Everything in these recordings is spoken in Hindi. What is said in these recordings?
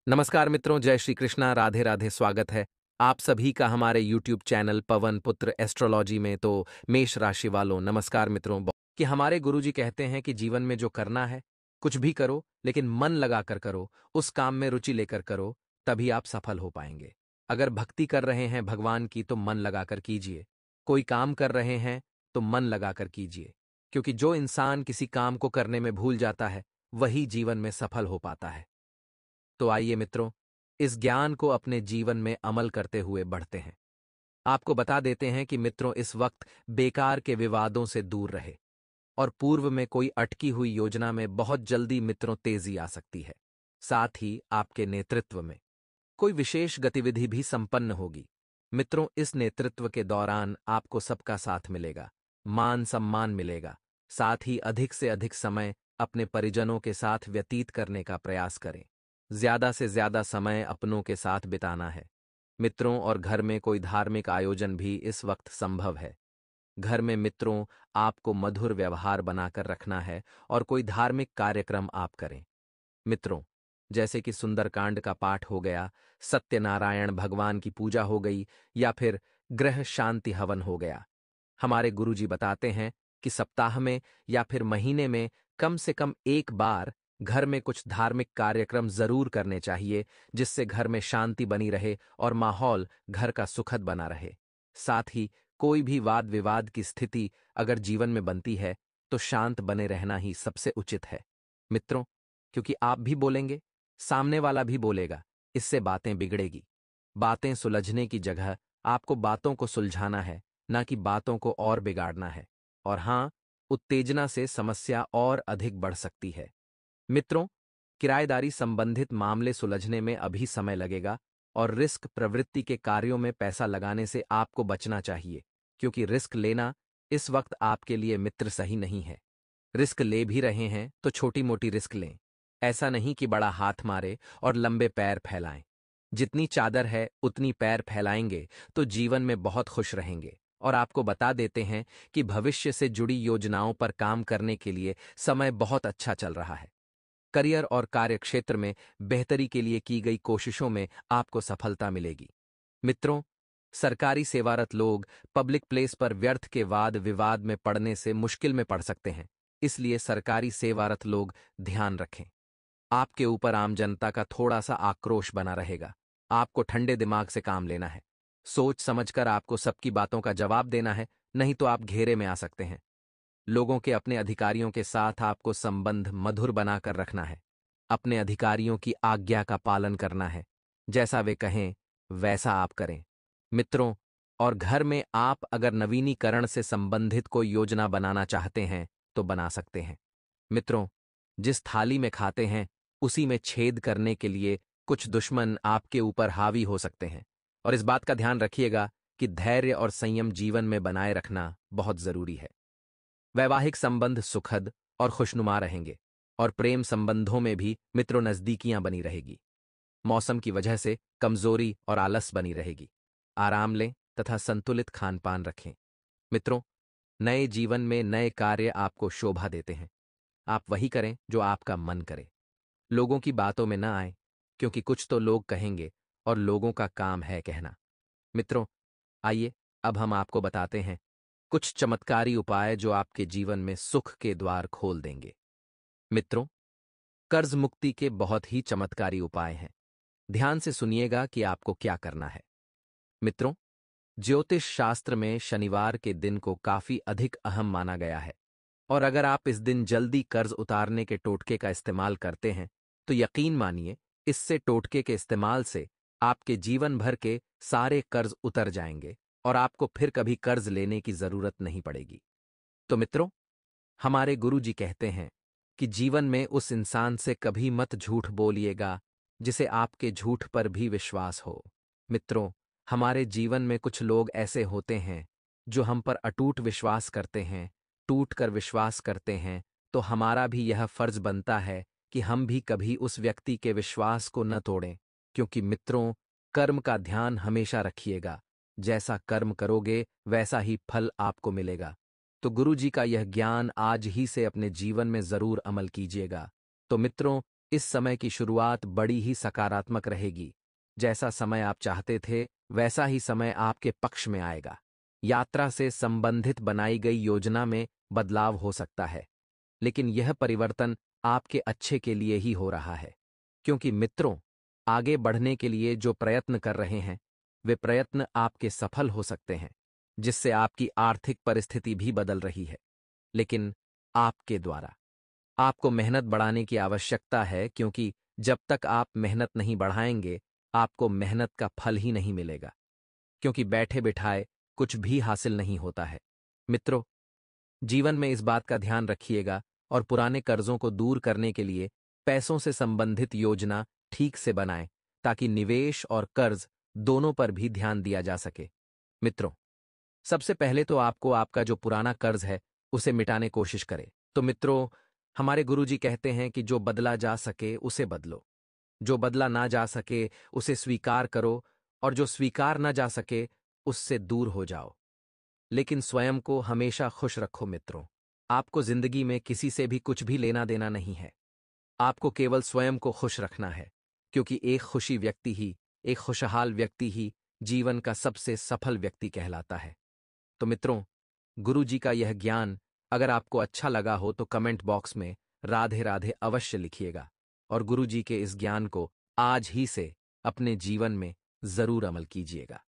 नमस्कार मित्रों, जय श्री कृष्णा, राधे राधे। स्वागत है आप सभी का हमारे यूट्यूब चैनल पवन पुत्र एस्ट्रोलॉजी में। तो मेष राशि वालों, नमस्कार मित्रों। कि हमारे गुरुजी कहते हैं कि जीवन में जो करना है, कुछ भी करो लेकिन मन लगा कर करो, उस काम में रुचि लेकर करो, तभी आप सफल हो पाएंगे। अगर भक्ति कर रहे हैं भगवान की तो मन लगाकर कीजिए। कोई काम कर रहे हैं तो मन लगाकर कीजिए, क्योंकि जो इंसान किसी काम को करने में भूल जाता है वही जीवन में सफल हो पाता है। तो आइए मित्रों, इस ज्ञान को अपने जीवन में अमल करते हुए बढ़ते हैं। आपको बता देते हैं कि मित्रों, इस वक्त बेकार के विवादों से दूर रहे और पूर्व में कोई अटकी हुई योजना में बहुत जल्दी मित्रों तेजी आ सकती है। साथ ही आपके नेतृत्व में कोई विशेष गतिविधि भी संपन्न होगी। मित्रों, इस नेतृत्व के दौरान आपको सबका साथ मिलेगा, मान सम्मान मिलेगा। साथ ही अधिक से अधिक समय अपने परिजनों के साथ व्यतीत करने का प्रयास करें। ज्यादा से ज्यादा समय अपनों के साथ बिताना है मित्रों। और घर में कोई धार्मिक आयोजन भी इस वक्त संभव है। घर में मित्रों, आपको मधुर व्यवहार बनाकर रखना है और कोई धार्मिक कार्यक्रम आप करें मित्रों, जैसे कि सुंदरकांड का पाठ हो गया, सत्यनारायण भगवान की पूजा हो गई, या फिर ग्रह शांति हवन हो गया। हमारे गुरुजी बताते हैं कि सप्ताह में या फिर महीने में कम से कम एक बार घर में कुछ धार्मिक कार्यक्रम जरूर करने चाहिए, जिससे घर में शांति बनी रहे और माहौल घर का सुखद बना रहे। साथ ही कोई भी वाद विवाद की स्थिति अगर जीवन में बनती है तो शांत बने रहना ही सबसे उचित है मित्रों, क्योंकि आप भी बोलेंगे, सामने वाला भी बोलेगा, इससे बातें बिगड़ेगी। बातें सुलझने की जगह आपको बातों को सुलझाना है, ना कि बातों को और बिगाड़ना है। और हां, उत्तेजना से समस्या और अधिक बढ़ सकती है मित्रों। किराएदारी संबंधित मामले सुलझने में अभी समय लगेगा और रिस्क प्रवृत्ति के कार्यों में पैसा लगाने से आपको बचना चाहिए, क्योंकि रिस्क लेना इस वक्त आपके लिए मित्र सही नहीं है। रिस्क ले भी रहे हैं तो छोटी मोटी रिस्क लें। ऐसा नहीं कि बड़ा हाथ मारे और लंबे पैर फैलाएं। जितनी चादर है उतनी पैर फैलाएंगे तो जीवन में बहुत खुश रहेंगे। और आपको बता देते हैं कि भविष्य से जुड़ी योजनाओं पर काम करने के लिए समय बहुत अच्छा चल रहा है। करियर और कार्य क्षेत्र में बेहतरी के लिए की गई कोशिशों में आपको सफलता मिलेगी मित्रों। सरकारी सेवारत लोग पब्लिक प्लेस पर व्यर्थ के वाद विवाद में पड़ने से मुश्किल में पड़ सकते हैं, इसलिए सरकारी सेवारत लोग ध्यान रखें। आपके ऊपर आम जनता का थोड़ा सा आक्रोश बना रहेगा। आपको ठंडे दिमाग से काम लेना है। सोच समझकर आपको सबकी बातों का जवाब देना है, नहीं तो आप घेरे में आ सकते हैं। लोगों के अपने अधिकारियों के साथ आपको संबंध मधुर बनाकर रखना है। अपने अधिकारियों की आज्ञा का पालन करना है। जैसा वे कहें वैसा आप करें मित्रों। और घर में आप अगर नवीनीकरण से संबंधित कोई योजना बनाना चाहते हैं तो बना सकते हैं मित्रों। जिस थाली में खाते हैं उसी में छेद करने के लिए कुछ दुश्मन आपके ऊपर हावी हो सकते हैं। और इस बात का ध्यान रखिएगा कि धैर्य और संयम जीवन में बनाए रखना बहुत जरूरी है। वैवाहिक संबंध सुखद और खुशनुमा रहेंगे और प्रेम संबंधों में भी मित्रों नजदीकियां बनी रहेगी। मौसम की वजह से कमजोरी और आलस बनी रहेगी। आराम लें तथा संतुलित खान पान रखें मित्रों। नए जीवन में नए कार्य आपको शोभा देते हैं। आप वही करें जो आपका मन करे। लोगों की बातों में न आए, क्योंकि कुछ तो लोग कहेंगे और लोगों का काम है कहना मित्रों। आइए अब हम आपको बताते हैं कुछ चमत्कारी उपाय जो आपके जीवन में सुख के द्वार खोल देंगे मित्रों। कर्ज मुक्ति के बहुत ही चमत्कारी उपाय हैं। ध्यान से सुनिएगा कि आपको क्या करना है मित्रों। ज्योतिष शास्त्र में शनिवार के दिन को काफी अधिक अहम माना गया है। और अगर आप इस दिन जल्दी कर्ज उतारने के टोटके का इस्तेमाल करते हैं तो यकीन मानिए, इससे टोटके के इस्तेमाल से आपके जीवन भर के सारे कर्ज उतर जाएंगे और आपको फिर कभी कर्ज लेने की जरूरत नहीं पड़ेगी। तो मित्रों, हमारे गुरुजी कहते हैं कि जीवन में उस इंसान से कभी मत झूठ बोलिएगा जिसे आपके झूठ पर भी विश्वास हो मित्रों। हमारे जीवन में कुछ लोग ऐसे होते हैं जो हम पर अटूट विश्वास करते हैं, टूट कर विश्वास करते हैं। तो हमारा भी यह फर्ज बनता है कि हम भी कभी उस व्यक्ति के विश्वास को न तोड़ें, क्योंकि मित्रों, कर्म का ध्यान हमेशा रखिएगा। जैसा कर्म करोगे वैसा ही फल आपको मिलेगा। तो गुरु जी का यह ज्ञान आज ही से अपने जीवन में जरूर अमल कीजिएगा। तो मित्रों, इस समय की शुरुआत बड़ी ही सकारात्मक रहेगी। जैसा समय आप चाहते थे, वैसा ही समय आपके पक्ष में आएगा। यात्रा से संबंधित बनाई गई योजना में बदलाव हो सकता है, लेकिन यह परिवर्तन आपके अच्छे के लिए ही हो रहा है। क्योंकि मित्रों, आगे बढ़ने के लिए जो प्रयत्न कर रहे हैं, वे प्रयत्न आपके सफल हो सकते हैं, जिससे आपकी आर्थिक परिस्थिति भी बदल रही है। लेकिन आपके द्वारा आपको मेहनत बढ़ाने की आवश्यकता है, क्योंकि जब तक आप मेहनत नहीं बढ़ाएंगे, आपको मेहनत का फल ही नहीं मिलेगा। क्योंकि बैठे बिठाए कुछ भी हासिल नहीं होता है। मित्रों, जीवन में इस बात का ध्यान रखिएगा और पुराने कर्जों को दूर करने के लिए पैसों से संबंधित योजना ठीक से बनाएं, ताकि निवेश और कर्ज दोनों पर भी ध्यान दिया जा सके। मित्रों, सबसे पहले तो आपको आपका जो पुराना कर्ज है, उसे मिटाने कोशिश करें। तो मित्रों, हमारे गुरुजी कहते हैं कि जो बदला जा सके उसे बदलो, जो बदला ना जा सके उसे स्वीकार करो, और जो स्वीकार ना जा सके उससे दूर हो जाओ। लेकिन स्वयं को हमेशा खुश रखो मित्रों। आपको जिंदगी में किसी से भी कुछ भी लेना देना नहीं है। आपको केवल स्वयं को खुश रखना है, क्योंकि एक खुशी व्यक्ति ही, एक खुशहाल व्यक्ति ही जीवन का सबसे सफल व्यक्ति कहलाता है। तो मित्रों, गुरु जी का यह ज्ञान अगर आपको अच्छा लगा हो तो कमेंट बॉक्स में राधे राधे अवश्य लिखिएगा, और गुरु जी के इस ज्ञान को आज ही से अपने जीवन में जरूर अमल कीजिएगा।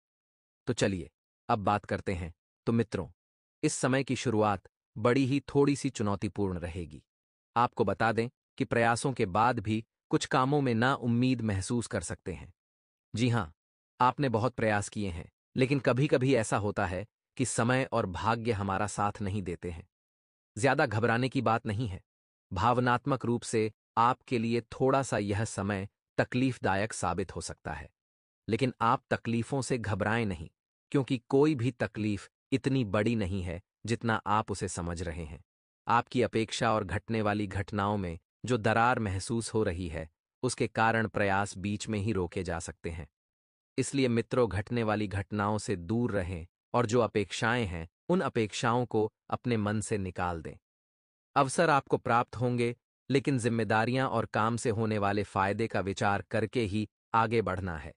तो चलिए अब बात करते हैं। तो मित्रों, इस समय की शुरुआत बड़ी ही थोड़ी सी चुनौतीपूर्ण रहेगी। आपको बता दें कि प्रयासों के बाद भी कुछ कामों में ना उम्मीद महसूस कर सकते हैं। जी हाँ, आपने बहुत प्रयास किए हैं, लेकिन कभी कभी ऐसा होता है कि समय और भाग्य हमारा साथ नहीं देते हैं। ज्यादा घबराने की बात नहीं है। भावनात्मक रूप से आपके लिए थोड़ा सा यह समय तकलीफदायक साबित हो सकता है, लेकिन आप तकलीफों से घबराएं नहीं, क्योंकि कोई भी तकलीफ इतनी बड़ी नहीं है जितना आप उसे समझ रहे हैं। आपकी अपेक्षा और घटने वाली घटनाओं में जो दरार महसूस हो रही है, उसके कारण प्रयास बीच में ही रोके जा सकते हैं। इसलिए मित्रों, घटने वाली घटनाओं से दूर रहें, और जो अपेक्षाएं हैं, उन अपेक्षाओं को अपने मन से निकाल दें। अवसर आपको प्राप्त होंगे, लेकिन जिम्मेदारियां और काम से होने वाले फायदे का विचार करके ही आगे बढ़ना है।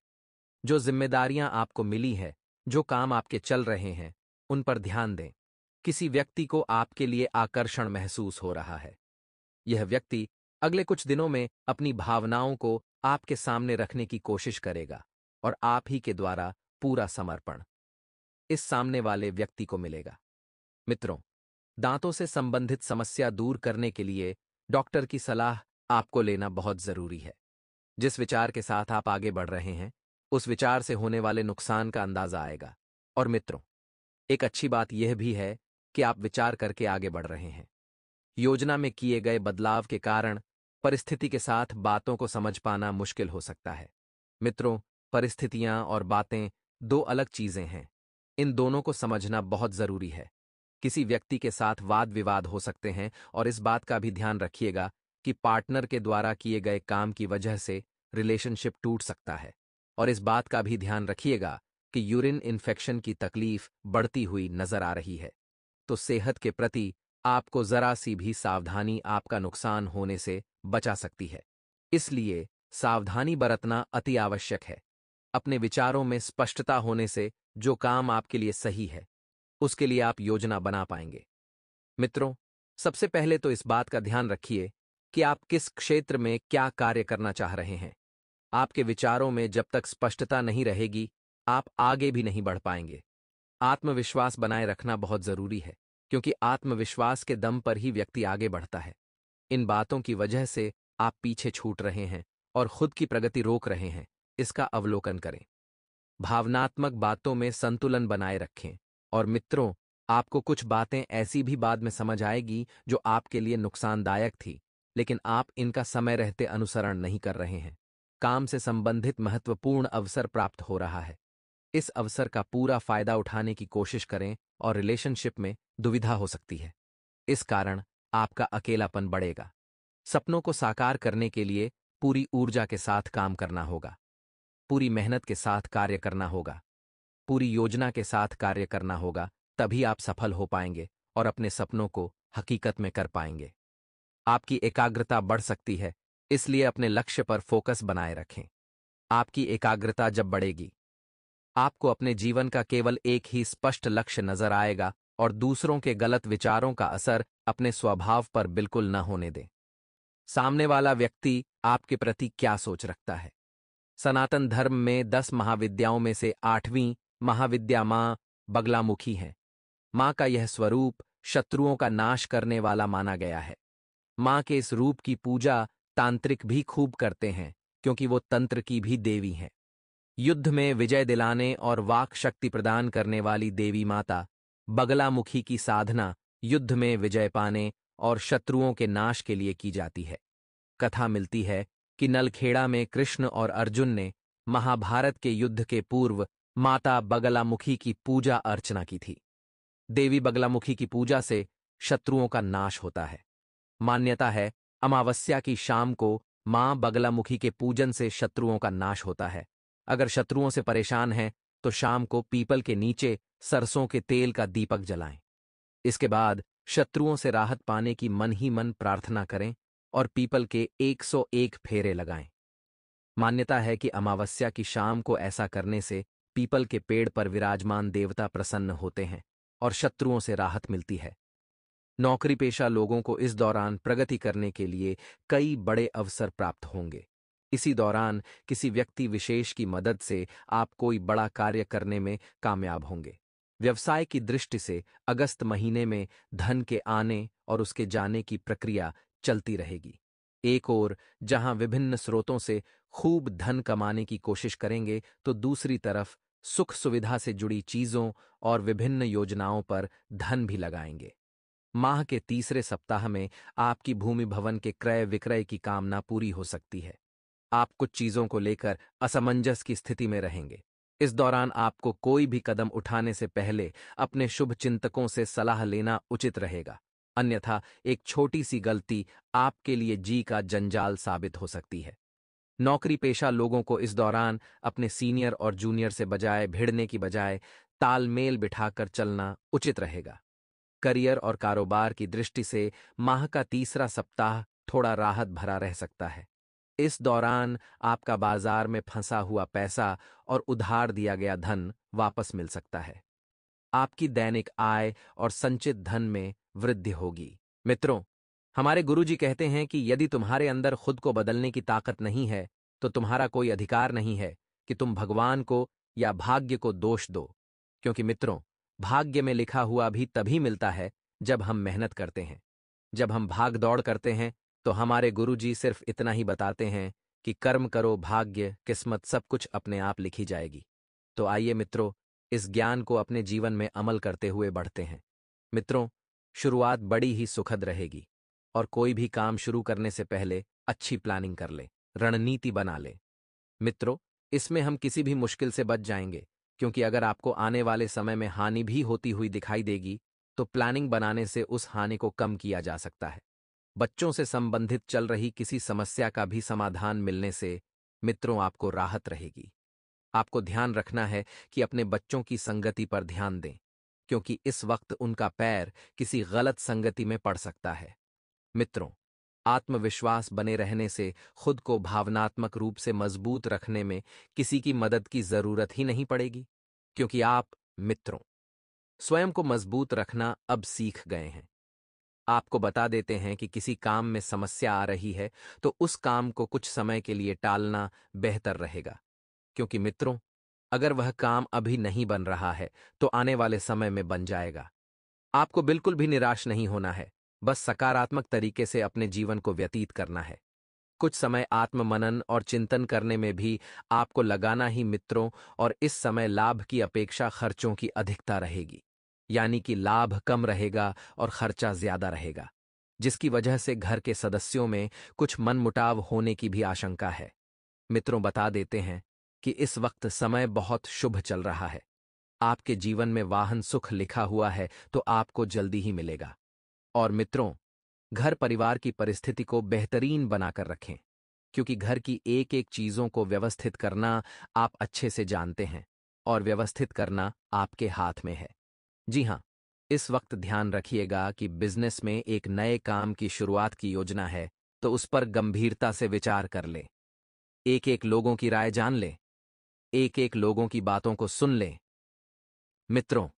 जो जिम्मेदारियां आपको मिली है, जो काम आपके चल रहे हैं, उन पर ध्यान दें। किसी व्यक्ति को आपके लिए आकर्षण महसूस हो रहा है। यह व्यक्ति अगले कुछ दिनों में अपनी भावनाओं को आपके सामने रखने की कोशिश करेगा, और आप ही के द्वारा पूरा समर्पण इस सामने वाले व्यक्ति को मिलेगा। मित्रों, दांतों से संबंधित समस्या दूर करने के लिए डॉक्टर की सलाह आपको लेना बहुत जरूरी है। जिस विचार के साथ आप आगे बढ़ रहे हैं, उस विचार से होने वाले नुकसान का अंदाजा आएगा। और मित्रों, एक अच्छी बात यह भी है कि आप विचार करके आगे बढ़ रहे हैं। योजना में किए गए बदलाव के कारण परिस्थिति के साथ बातों को समझ पाना मुश्किल हो सकता है। मित्रों, परिस्थितियां और बातें दो अलग चीजें हैं। इन दोनों को समझना बहुत जरूरी है। किसी व्यक्ति के साथ वाद विवाद हो सकते हैं, और इस बात का भी ध्यान रखिएगा कि पार्टनर के द्वारा किए गए काम की वजह से रिलेशनशिप टूट सकता है। और इस बात का भी ध्यान रखिएगा कि यूरिन इन्फेक्शन की तकलीफ बढ़ती हुई नजर आ रही है। तो सेहत के प्रति आपको जरा सी भी सावधानी आपका नुकसान होने से बचा सकती है। इसलिए सावधानी बरतना अति आवश्यक है। अपने विचारों में स्पष्टता होने से जो काम आपके लिए सही है, उसके लिए आप योजना बना पाएंगे। मित्रों, सबसे पहले तो इस बात का ध्यान रखिए कि आप किस क्षेत्र में क्या कार्य करना चाह रहे हैं। आपके विचारों में जब तक स्पष्टता नहीं रहेगी, आप आगे भी नहीं बढ़ पाएंगे। आत्मविश्वास बनाए रखना बहुत जरूरी है, क्योंकि आत्मविश्वास के दम पर ही व्यक्ति आगे बढ़ता है। इन बातों की वजह से आप पीछे छूट रहे हैं और खुद की प्रगति रोक रहे हैं, इसका अवलोकन करें। भावनात्मक बातों में संतुलन बनाए रखें। और मित्रों, आपको कुछ बातें ऐसी भी बाद में समझ आएगी जो आपके लिए नुकसानदायक थी, लेकिन आप इनका समय रहते अनुसरण नहीं कर रहे हैं। काम से संबंधित महत्वपूर्ण अवसर प्राप्त हो रहा है। इस अवसर का पूरा फायदा उठाने की कोशिश करें, और रिलेशनशिप में दुविधा हो सकती है। इस कारण आपका अकेलापन बढ़ेगा। सपनों को साकार करने के लिए पूरी ऊर्जा के साथ काम करना होगा। पूरी मेहनत के साथ कार्य करना होगा। पूरी योजना के साथ कार्य करना होगा, तभी आप सफल हो पाएंगे और अपने सपनों को हकीकत में कर पाएंगे। आपकी एकाग्रता बढ़ सकती है, इसलिए अपने लक्ष्य पर फोकस बनाए रखें। आपकी एकाग्रता जब बढ़ेगी, आपको अपने जीवन का केवल एक ही स्पष्ट लक्ष्य नजर आएगा और दूसरों के गलत विचारों का असर अपने स्वभाव पर बिल्कुल न होने दें। सामने वाला व्यक्ति आपके प्रति क्या सोच रखता है। सनातन धर्म में 10 महाविद्याओं में से 8वीं महाविद्या मां बगलामुखी है। मां का यह स्वरूप शत्रुओं का नाश करने वाला माना गया है। मां के इस रूप की पूजा तांत्रिक भी खूब करते हैं, क्योंकि वो तंत्र की भी देवी हैं। युद्ध में विजय दिलाने और वाक शक्ति प्रदान करने वाली देवी माता बगलामुखी की साधना युद्ध में विजय पाने और शत्रुओं के नाश के लिए की जाती है। कथा मिलती है कि नलखेड़ा में कृष्ण और अर्जुन ने महाभारत के युद्ध के पूर्व माता बगलामुखी की पूजा अर्चना की थी। देवी बगलामुखी की पूजा से शत्रुओं का नाश होता है। मान्यता है, अमावस्या की शाम को मां बगलामुखी के पूजन से शत्रुओं का नाश होता है। अगर शत्रुओं से परेशान हैं तो शाम को पीपल के नीचे सरसों के तेल का दीपक जलाएं। इसके बाद शत्रुओं से राहत पाने की मन ही मन प्रार्थना करें और पीपल के 101 फेरे लगाएं। मान्यता है कि अमावस्या की शाम को ऐसा करने से पीपल के पेड़ पर विराजमान देवता प्रसन्न होते हैं और शत्रुओं से राहत मिलती है। नौकरी पेशा लोगों को इस दौरान प्रगति करने के लिए कई बड़े अवसर प्राप्त होंगे। इसी दौरान किसी व्यक्ति विशेष की मदद से आप कोई बड़ा कार्य करने में कामयाब होंगे। व्यवसाय की दृष्टि से अगस्त महीने में धन के आने और उसके जाने की प्रक्रिया चलती रहेगी। एक ओर जहां विभिन्न स्रोतों से खूब धन कमाने की कोशिश करेंगे, तो दूसरी तरफ सुख सुविधा से जुड़ी चीजों और विभिन्न योजनाओं पर धन भी लगाएंगे। माह के तीसरे सप्ताह में आपकी भूमि भवन के क्रय विक्रय की कामना पूरी हो सकती है। आप कुछ चीजों को लेकर असमंजस की स्थिति में रहेंगे। इस दौरान आपको कोई भी कदम उठाने से पहले अपने शुभ चिंतकों से सलाह लेना उचित रहेगा, अन्यथा एक छोटी सी गलती आपके लिए जी का जंजाल साबित हो सकती है। नौकरी पेशा लोगों को इस दौरान अपने सीनियर और जूनियर से बजाय भिड़ने की बजाय तालमेल बिठाकर चलना उचित रहेगा। करियर और कारोबार की दृष्टि से माह का तीसरा सप्ताह थोड़ा राहत भरा रह सकता है। इस दौरान आपका बाजार में फंसा हुआ पैसा और उधार दिया गया धन वापस मिल सकता है। आपकी दैनिक आय और संचित धन में वृद्धि होगी। मित्रों, हमारे गुरुजी कहते हैं कि यदि तुम्हारे अंदर खुद को बदलने की ताकत नहीं है, तो तुम्हारा कोई अधिकार नहीं है कि तुम भगवान को या भाग्य को दोष दो। क्योंकि मित्रों, भाग्य में लिखा हुआ भी तभी मिलता है जब हम मेहनत करते हैं। जब हम भाग दौड़ करते हैं तो हमारे गुरुजी सिर्फ इतना ही बताते हैं कि कर्म करो, भाग्य किस्मत सब कुछ अपने आप लिखी जाएगी। तो आइए मित्रों, इस ज्ञान को अपने जीवन में अमल करते हुए बढ़ते हैं। मित्रों, शुरुआत बड़ी ही सुखद रहेगी और कोई भी काम शुरू करने से पहले अच्छी प्लानिंग कर ले, रणनीति बना ले। मित्रों, इसमें हम किसी भी मुश्किल से बच जाएंगे, क्योंकि अगर आपको आने वाले समय में हानि भी होती हुई दिखाई देगी, तो प्लानिंग बनाने से उस हानि को कम किया जा सकता है। बच्चों से संबंधित चल रही किसी समस्या का भी समाधान मिलने से मित्रों आपको राहत रहेगी। आपको ध्यान रखना है कि अपने बच्चों की संगति पर ध्यान दें, क्योंकि इस वक्त उनका पैर किसी गलत संगति में पड़ सकता है। मित्रों, आत्मविश्वास बने रहने से खुद को भावनात्मक रूप से मजबूत रखने में किसी की मदद की जरूरत ही नहीं पड़ेगी, क्योंकि आप मित्रों स्वयं को मजबूत रखना अब सीख गए हैं। आपको बता देते हैं कि किसी काम में समस्या आ रही है तो उस काम को कुछ समय के लिए टालना बेहतर रहेगा, क्योंकि मित्रों अगर वह काम अभी नहीं बन रहा है तो आने वाले समय में बन जाएगा। आपको बिल्कुल भी निराश नहीं होना है, बस सकारात्मक तरीके से अपने जीवन को व्यतीत करना है। कुछ समय आत्ममनन और चिंतन करने में भी आपको लगाना ही मित्रों, और इस समय लाभ की अपेक्षा खर्चों की अधिकता रहेगी, यानी कि लाभ कम रहेगा और खर्चा ज्यादा रहेगा, जिसकी वजह से घर के सदस्यों में कुछ मनमुटाव होने की भी आशंका है। मित्रों, बता देते हैं कि इस वक्त समय बहुत शुभ चल रहा है। आपके जीवन में वाहन सुख लिखा हुआ है तो आपको जल्दी ही मिलेगा। और मित्रों, घर परिवार की परिस्थिति को बेहतरीन बनाकर रखें, क्योंकि घर की एक एक चीजों को व्यवस्थित करना आप अच्छे से जानते हैं और व्यवस्थित करना आपके हाथ में है। जी हाँ, इस वक्त ध्यान रखिएगा कि बिजनेस में एक नए काम की शुरुआत की योजना है तो उस पर गंभीरता से विचार कर ले। एक एक लोगों की राय जान ले। एक एक लोगों की बातों को सुन ले मित्रों,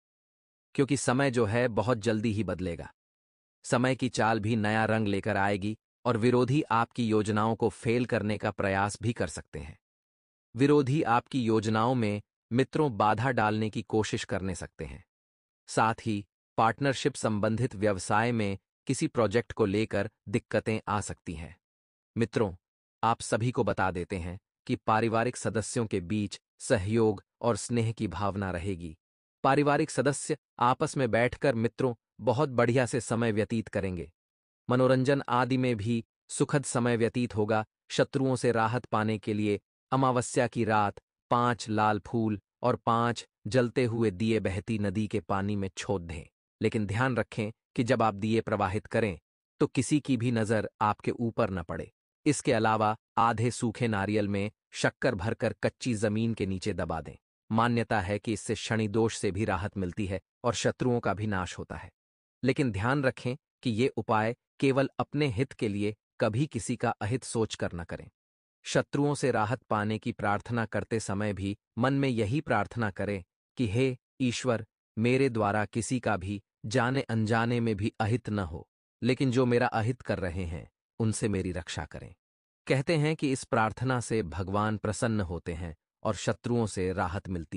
क्योंकि समय जो है बहुत जल्दी ही बदलेगा। समय की चाल भी नया रंग लेकर आएगी और विरोधी आपकी योजनाओं को फेल करने का प्रयास भी कर सकते हैं। विरोधी आपकी योजनाओं में मित्रों बाधा डालने की कोशिश करने सकते हैं। साथ ही पार्टनरशिप संबंधित व्यवसाय में किसी प्रोजेक्ट को लेकर दिक्कतें आ सकती हैं। मित्रों, आप सभी को बता देते हैं कि पारिवारिक सदस्यों के बीच सहयोग और स्नेह की भावना रहेगी। पारिवारिक सदस्य आपस में बैठकर मित्रों बहुत बढ़िया से समय व्यतीत करेंगे। मनोरंजन आदि में भी सुखद समय व्यतीत होगा। शत्रुओं से राहत पाने के लिए अमावस्या की रात 5 लाल फूल और 5 जलते हुए दिए बहती नदी के पानी में छोड़ दें। लेकिन ध्यान रखें कि जब आप दिए प्रवाहित करें तो किसी की भी नज़र आपके ऊपर न पड़े। इसके अलावा आधे सूखे नारियल में शक्कर भरकर कच्ची जमीन के नीचे दबा दें। मान्यता है कि इससे शनि दोष से भी राहत मिलती है और शत्रुओं का भी नाश होता है। लेकिन ध्यान रखें कि ये उपाय केवल अपने हित के लिए, कभी किसी का अहित सोचकर न करें। शत्रुओं से राहत पाने की प्रार्थना करते समय भी मन में यही प्रार्थना करें कि हे ईश्वर, मेरे द्वारा किसी का भी जाने अनजाने में भी अहित न हो, लेकिन जो मेरा अहित कर रहे हैं उनसे मेरी रक्षा करें। कहते हैं कि इस प्रार्थना से भगवान प्रसन्न होते हैं और शत्रुओं से राहत मिलती